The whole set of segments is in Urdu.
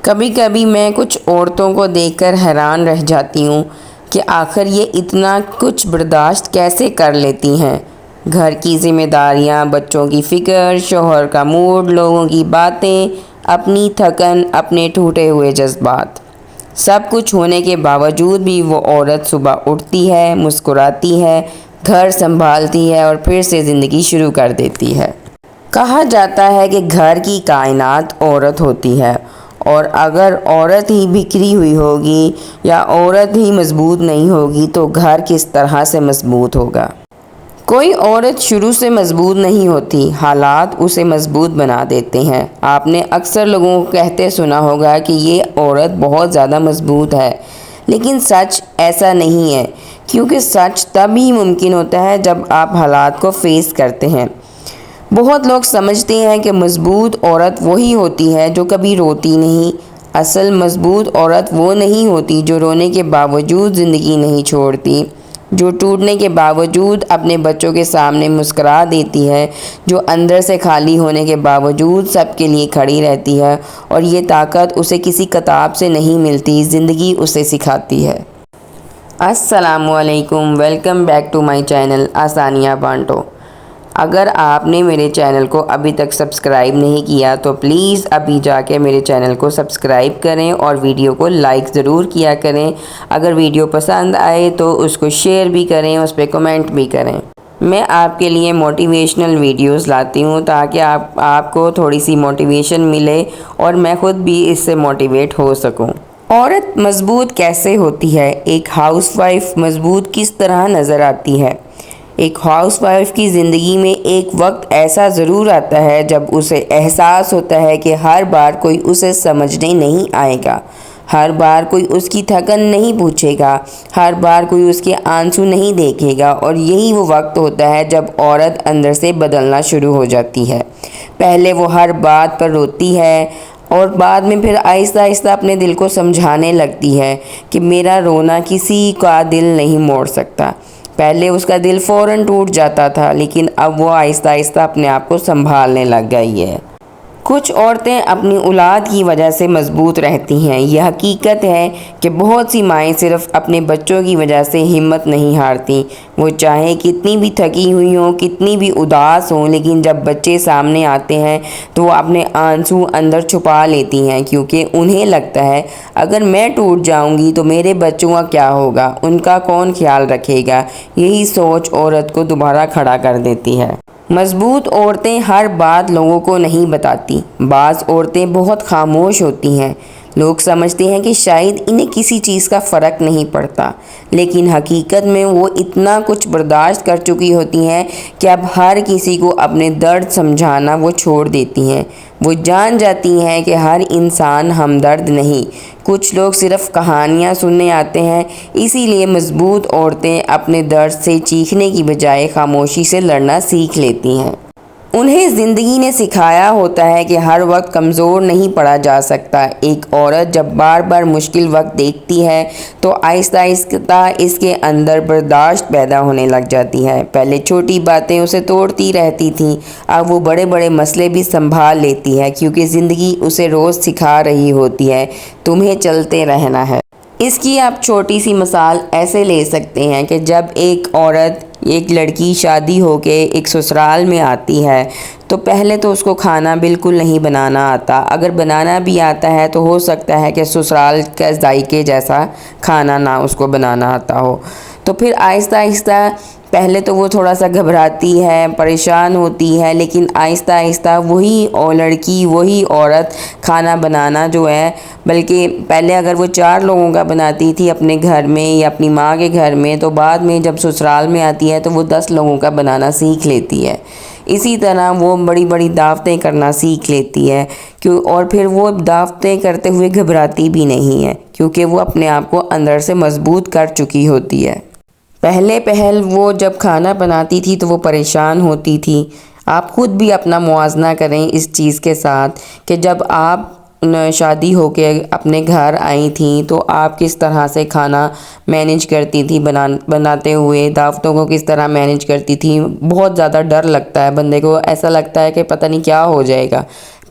کبھی کبھی میں کچھ عورتوں کو دیکھ کر حیران رہ جاتی ہوں کہ آخر یہ اتنا کچھ برداشت کیسے کر لیتی ہیں۔ گھر کی ذمہ داریاں، بچوں کی فکر، شوہر کا موڈ، لوگوں کی باتیں، اپنی تھکن، اپنے ٹوٹے ہوئے جذبات، سب کچھ ہونے کے باوجود بھی وہ عورت صبح اٹھتی ہے، مسکراتی ہے، گھر سنبھالتی ہے اور پھر سے زندگی شروع کر دیتی ہے۔ کہا جاتا ہے کہ گھر کی کائنات عورت ہوتی ہے، اور اگر عورت ہی بکھری ہوئی ہوگی یا عورت ہی مضبوط نہیں ہوگی تو گھر کس طرح سے مضبوط ہوگا؟ کوئی عورت شروع سے مضبوط نہیں ہوتی، حالات اسے مضبوط بنا دیتے ہیں۔ آپ نے اکثر لوگوں کو کہتے سنا ہوگا کہ یہ عورت بہت زیادہ مضبوط ہے، لیکن سچ ایسا نہیں ہے، کیونکہ سچ تب ہی ممکن ہوتا ہے جب آپ حالات کو فیس کرتے ہیں۔ بہت لوگ سمجھتے ہیں کہ مضبوط عورت وہی ہوتی ہے جو کبھی روتی نہیں۔ اصل مضبوط عورت وہ نہیں ہوتی جو رونے کے باوجود زندگی نہیں چھوڑتی، جو ٹوٹنے کے باوجود اپنے بچوں کے سامنے مسکرا دیتی ہے، جو اندر سے خالی ہونے کے باوجود سب کے لیے کھڑی رہتی ہے، اور یہ طاقت اسے کسی کتاب سے نہیں ملتی، زندگی اسے سکھاتی ہے۔ السلام علیکم، welcome back to my channel Aasaniyan Baanto. اگر آپ نے میرے چینل کو ابھی تک سبسکرائب نہیں کیا تو پلیز ابھی جا کے میرے چینل کو سبسکرائب کریں اور ویڈیو کو لائک ضرور کیا کریں۔ اگر ویڈیو پسند آئے تو اس کو شیئر بھی کریں، اس پہ کمنٹ بھی کریں۔ میں آپ کے لیے موٹیویشنل ویڈیوز لاتی ہوں تاکہ آپ کو تھوڑی سی موٹیویشن ملے اور میں خود بھی اس سے موٹیویٹ ہو سکوں۔ عورت مضبوط کیسے ہوتی ہے؟ ایک ہاؤس وائف مضبوط کس طرح نظر آتی ہے؟ ایک ہاؤس وائف کی زندگی میں ایک وقت ایسا ضرور آتا ہے جب اسے احساس ہوتا ہے کہ ہر بار کوئی اسے سمجھنے نہیں آئے گا، ہر بار کوئی اس کی تھکن نہیں پوچھے گا، ہر بار کوئی اس کے آنسو نہیں دیکھے گا، اور یہی وہ وقت ہوتا ہے جب عورت اندر سے بدلنا شروع ہو جاتی ہے۔ پہلے وہ ہر بات پر روتی ہے اور بعد میں پھر آہستہ آہستہ اپنے دل کو سمجھانے لگتی ہے کہ میرا رونا کسی کا دل نہیں موڑ سکتا۔ پہلے اس کا دل فوراً ٹوٹ جاتا تھا، لیکن اب وہ آہستہ آہستہ اپنے آپ کو سنبھالنے لگ گئی ہے۔ کچھ عورتیں اپنی اولاد کی وجہ سے مضبوط رہتی ہیں۔ یہ حقیقت ہے کہ بہت سی مائیں صرف اپنے بچوں کی وجہ سے ہمت نہیں ہارتی۔ وہ چاہے کتنی بھی تھکی ہوئی ہوں، کتنی بھی اداس ہوں، لیکن جب بچے سامنے آتے ہیں تو وہ اپنے آنسو اندر چھپا لیتی ہیں، کیونکہ انہیں لگتا ہے اگر میں ٹوٹ جاؤں گی تو میرے بچوں کا کیا ہوگا، ان کا کون خیال رکھے گا۔ یہی سوچ عورت کو دوبارہ کھڑا کر دیتی ہے۔ مضبوط عورتیں ہر بات لوگوں کو نہیں بتاتی۔ بعض عورتیں بہت خاموش ہوتی ہیں۔ لوگ سمجھتے ہیں کہ شاید انہیں کسی چیز کا فرق نہیں پڑتا، لیکن حقیقت میں وہ اتنا کچھ برداشت کر چکی ہوتی ہیں کہ اب ہر کسی کو اپنے درد سمجھانا وہ چھوڑ دیتی ہیں۔ وہ جان جاتی ہیں کہ ہر انسان ہمدرد نہیں، کچھ لوگ صرف کہانیاں سننے آتے ہیں۔ اسی لیے مضبوط عورتیں اپنے درد سے چیخنے کی بجائے خاموشی سے لڑنا سیکھ لیتی ہیں۔ انہیں زندگی نے سکھایا ہوتا ہے کہ ہر وقت کمزور نہیں پڑا جا سکتا۔ ایک عورت جب بار بار مشکل وقت دیکھتی ہے تو آہستہ آہستہ اس کے اندر برداشت پیدا ہونے لگ جاتی ہے۔ پہلے چھوٹی باتیں اسے توڑتی رہتی تھیں، اب وہ بڑے بڑے مسئلے بھی سنبھال لیتی ہے، کیونکہ زندگی اسے روز سکھا رہی ہوتی ہے تمہیں چلتے رہنا ہے۔ اس کی آپ چھوٹی سی مثال ایسے لے سکتے ہیں کہ جب ایک عورت، ایک لڑکی شادی ہو کے ایک سسرال میں آتی ہے تو پہلے تو اس کو کھانا بالکل نہیں بنانا آتا۔ اگر بنانا بھی آتا ہے تو ہو سکتا ہے کہ سسرال کے ذائقے جیسا کھانا نہ اس کو بنانا آتا ہو۔ تو پھر آہستہ آہستہ پہلے تو وہ تھوڑا سا گھبراتی ہے، پریشان ہوتی ہے، لیکن آہستہ آہستہ وہی لڑکی، وہی عورت کھانا بنانا جو ہے، بلکہ پہلے اگر وہ 4 لوگوں کا بناتی تھی اپنے گھر میں یا اپنی ماں کے گھر میں، تو بعد میں جب سسرال میں آتی ہے تو وہ 10 لوگوں کا بنانا سیکھ لیتی ہے۔ اسی طرح وہ بڑی بڑی دعوتیں کرنا سیکھ لیتی ہے، اور پھر وہ دعوتیں کرتے ہوئے گھبراتی بھی نہیں ہے، کیونکہ وہ اپنے آپ کو اندر سے مضبوط کر چکی ہوتی ہے۔ پہل وہ جب کھانا بناتی تھی تو وہ پریشان ہوتی تھی۔ آپ خود بھی اپنا موازنہ کریں اس چیز کے ساتھ کہ جب آپ شادی ہو کے اپنے گھر آئی تھیں تو آپ کس طرح سے کھانا مینیج کرتی تھی، بناتے ہوئے دعوتوں کو کس طرح مینیج کرتی تھی۔ بہت زیادہ ڈر لگتا ہے بندے کو، ایسا لگتا ہے کہ پتہ نہیں کیا ہو جائے گا،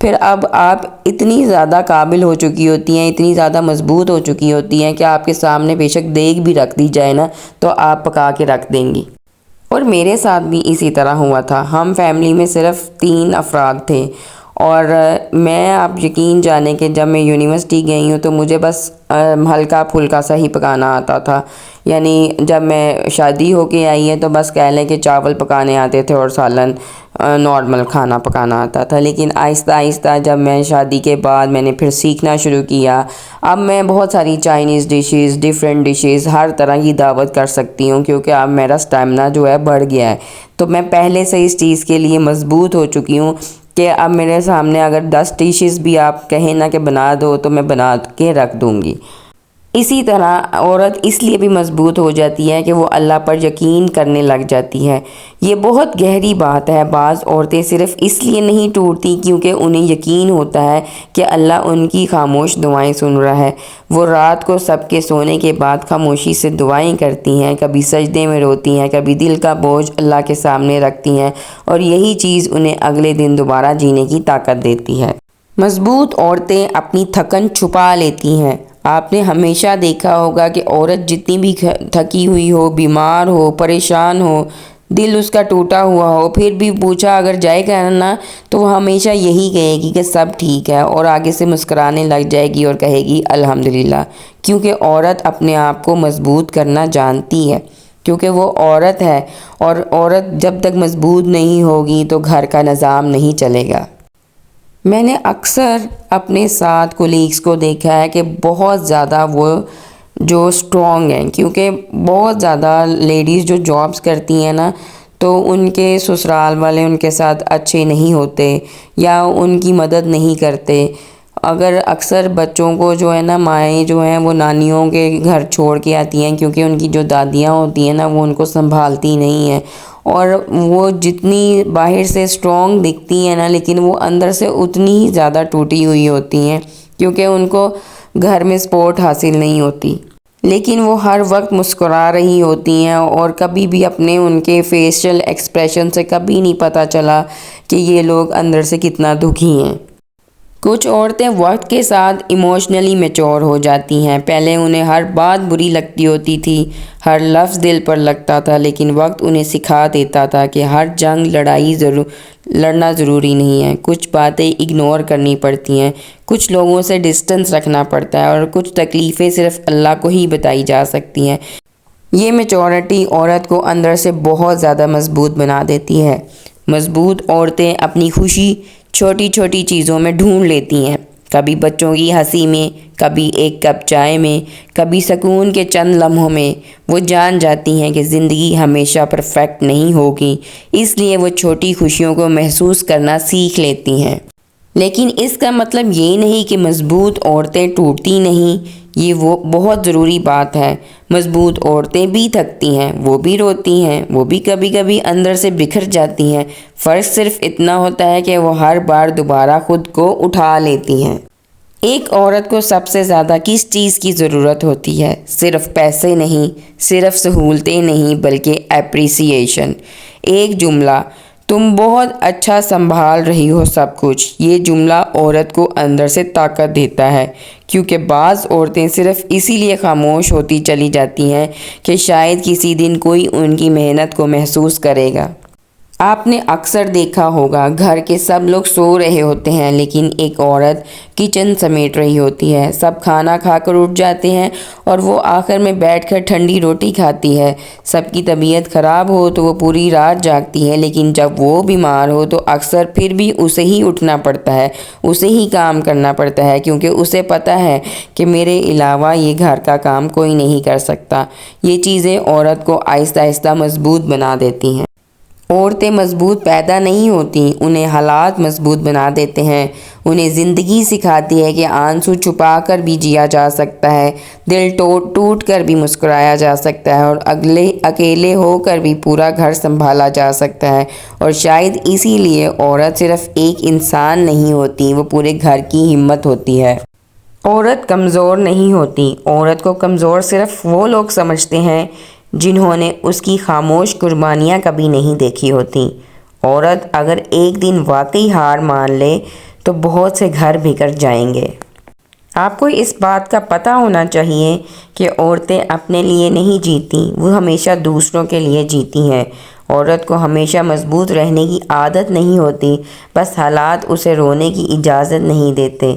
پھر اب آپ اتنی زیادہ قابل ہو چکی ہوتی ہیں، اتنی زیادہ مضبوط ہو چکی ہوتی ہیں کہ آپ کے سامنے بے شک دیگ بھی رکھ دی جائے نا تو آپ پکا کے رکھ دیں گی۔ اور میرے ساتھ بھی اسی طرح ہوا تھا۔ ہم فیملی میں صرف 3 افراد تھے، اور میں آپ یقین جانیں کہ جب میں یونیورسٹی گئی ہوں تو مجھے بس ہلکا پھلکا سا ہی پکانا آتا تھا۔ یعنی جب میں شادی ہو کے آئی ہے تو بس کہہ لیں کہ چاول پکانے آتے تھے اور سالن، نارمل کھانا پکانا آتا تھا۔ لیکن آہستہ آہستہ جب میں شادی کے بعد میں نے پھر سیکھنا شروع کیا، اب میں بہت ساری چائنیز ڈشز، ڈیفرنٹ ڈشز، ہر طرح کی دعوت کر سکتی ہوں، کیونکہ اب میرا اسٹیمنا جو ہے بڑھ گیا ہے۔ تو میں پہلے سے اس چیز کے لیے مضبوط ہو چکی ہوں کہ اب میرے سامنے اگر 10 ڈشز بھی آپ کہیں نا کہ بنا دو تو میں بنا کے رکھ دوں گی۔ اسی طرح عورت اس لیے بھی مضبوط ہو جاتی ہے کہ وہ اللہ پر یقین کرنے لگ جاتی ہے۔ یہ بہت گہری بات ہے۔ بعض عورتیں صرف اس لیے نہیں ٹوٹتی کیونکہ انہیں یقین ہوتا ہے کہ اللہ ان کی خاموش دعائیں سن رہا ہے۔ وہ رات کو سب کے سونے کے بعد خاموشی سے دعائیں کرتی ہیں، کبھی سجدے میں روتی ہیں، کبھی دل کا بوجھ اللہ کے سامنے رکھتی ہیں، اور یہی چیز انہیں اگلے دن دوبارہ جینے کی طاقت دیتی ہے۔ مضبوط عورتیں اپنی تھکن چھپا لیتی ہیں۔ آپ نے ہمیشہ دیکھا ہوگا کہ عورت جتنی بھی تھکی ہوئی ہو، بیمار ہو، پریشان ہو، دل اس کا ٹوٹا ہوا ہو، پھر بھی پوچھا اگر جائے گا نا تو وہ ہمیشہ یہی کہے گی کہ سب ٹھیک ہے، اور آگے سے مسکرانے لگ جائے گی اور کہے گی الحمدللہ، کیونکہ عورت اپنے آپ کو مضبوط کرنا جانتی ہے، کیونکہ وہ عورت ہے، اور عورت جب تک مضبوط نہیں ہوگی تو گھر کا نظام نہیں چلے گا۔ میں نے اکثر اپنے ساتھ کولیگز کو دیکھا ہے کہ بہت زیادہ وہ جو اسٹرانگ ہیں، کیونکہ بہت زیادہ لیڈیز جو جابس کرتی ہیں نا تو ان کے سسرال والے ان کے ساتھ اچھے نہیں ہوتے یا ان کی مدد نہیں کرتے۔ اگر اکثر بچوں کو جو ہے نا مائیں جو ہیں وہ نانیوں کے گھر چھوڑ کے آتی ہیں، کیونکہ ان کی جو دادیاں ہوتی ہیں نا وہ ان کو سنبھالتی نہیں ہیں، اور وہ جتنی باہر سے اسٹرانگ دکھتی ہیں نا لیکن وہ اندر سے اتنی ہی زیادہ ٹوٹی ہوئی ہوتی ہیں، کیونکہ ان کو گھر میں سپورٹ حاصل نہیں ہوتی۔ لیکن وہ ہر وقت مسکرا رہی ہوتی ہیں، اور کبھی بھی اپنے ان کے فیشل ایکسپریشن سے کبھی نہیں پتہ چلا کہ یہ لوگ اندر سے کتنا دکھی ہیں۔ کچھ عورتیں وقت کے ساتھ ایموشنلی میچور ہو جاتی ہیں۔ پہلے انہیں ہر بات بری لگتی ہوتی تھی، ہر لفظ دل پر لگتا تھا، لیکن وقت انہیں سکھا دیتا تھا کہ ہر جنگ لڑنا ضروری نہیں ہے۔ کچھ باتیں اگنور کرنی پڑتی ہیں، کچھ لوگوں سے ڈسٹنس رکھنا پڑتا ہے، اور کچھ تکلیفیں صرف اللہ کو ہی بتائی جا سکتی ہیں۔ یہ میچورٹی عورت کو اندر سے بہت زیادہ مضبوط بنا دیتی ہے۔ مضبوط عورتیں اپنی خوشی چھوٹی چھوٹی چیزوں میں ڈھونڈ لیتی ہیں، کبھی بچوں کی ہنسی میں، کبھی ایک کپ چائے میں، کبھی سکون کے چند لمحوں میں۔ وہ جان جاتی ہیں کہ زندگی ہمیشہ پرفیکٹ نہیں ہوگی، اس لیے وہ چھوٹی خوشیوں کو محسوس کرنا سیکھ لیتی ہیں۔ لیکن اس کا مطلب یہ نہیں کہ مضبوط عورتیں ٹوٹتی نہیں، یہ وہ بہت ضروری بات ہے۔ مضبوط عورتیں بھی تھکتی ہیں، وہ بھی روتی ہیں، وہ بھی کبھی کبھی اندر سے بکھر جاتی ہیں۔ فرق صرف اتنا ہوتا ہے کہ وہ ہر بار دوبارہ خود کو اٹھا لیتی ہیں۔ ایک عورت کو سب سے زیادہ کس چیز کی ضرورت ہوتی ہے؟ صرف پیسے نہیں، صرف سہولتیں نہیں، بلکہ اپریسیشن۔ ایک جملہ، تم بہت اچھا سنبھال رہی ہو سب کچھ، یہ جملہ عورت کو اندر سے طاقت دیتا ہے، کیونکہ بعض عورتیں صرف اسی لیے خاموش ہوتی چلی جاتی ہیں کہ شاید کسی دن کوئی ان کی محنت کو محسوس کرے گا۔ آپ نے اکثر دیکھا ہوگا گھر کے سب لوگ سو رہے ہوتے ہیں لیکن ایک عورت کچن سمیٹ رہی ہوتی ہے، سب کھانا کھا کر اٹھ جاتے ہیں اور وہ آخر میں بیٹھ کر ٹھنڈی روٹی کھاتی ہے۔ سب کی طبیعت خراب ہو تو وہ پوری رات جاگتی ہے، لیکن جب وہ بیمار ہو تو اکثر پھر بھی اسے ہی اٹھنا پڑتا ہے، اسے ہی کام کرنا پڑتا ہے، کیونکہ اسے پتہ ہے کہ میرے علاوہ یہ گھر کا کام کوئی نہیں کر سکتا۔ یہ چیزیں عورت کو آہستہ آہستہ مضبوط بنا دیتی ہیں۔ عورتیں مضبوط پیدا نہیں ہوتیں، انہیں حالات مضبوط بنا دیتے ہیں۔ انہیں زندگی سکھاتی ہے کہ آنسو چھپا کر بھی جیا جا سکتا ہے، دل ٹوٹ کر بھی مسکرایا جا سکتا ہے، اور اکیلے ہو کر بھی پورا گھر سنبھالا جا سکتا ہے۔ اور شاید اسی لیے عورت صرف ایک انسان نہیں ہوتی، وہ پورے گھر کی ہمت ہوتی ہے۔ عورت کمزور نہیں ہوتی، عورت کو کمزور صرف وہ لوگ سمجھتے ہیں جنہوں نے اس کی خاموش قربانیاں کبھی نہیں دیکھی ہوتی۔ عورت اگر ایک دن واقعی ہار مان لے تو بہت سے گھر بگڑ جائیں گے۔ آپ کو اس بات کا پتہ ہونا چاہیے کہ عورتیں اپنے لیے نہیں جیتیں، وہ ہمیشہ دوسروں کے لیے جیتی ہیں۔ عورت کو ہمیشہ مضبوط رہنے کی عادت نہیں ہوتی، بس حالات اسے رونے کی اجازت نہیں دیتے۔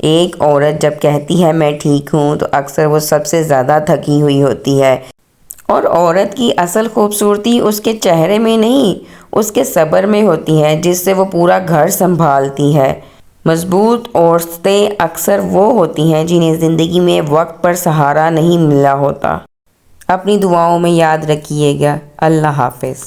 ایک عورت جب کہتی ہے میں ٹھیک ہوں تو اکثر وہ سب سے زیادہ تھکی ہوئی ہوتی ہے، اور عورت کی اصل خوبصورتی اس کے چہرے میں نہیں، اس کے صبر میں ہوتی ہے جس سے وہ پورا گھر سنبھالتی ہے۔ مضبوط عورتیں اکثر وہ ہوتی ہیں جنہیں زندگی میں وقت پر سہارا نہیں ملا ہوتا۔ اپنی دعاؤں میں یاد رکھیے گا۔ اللہ حافظ۔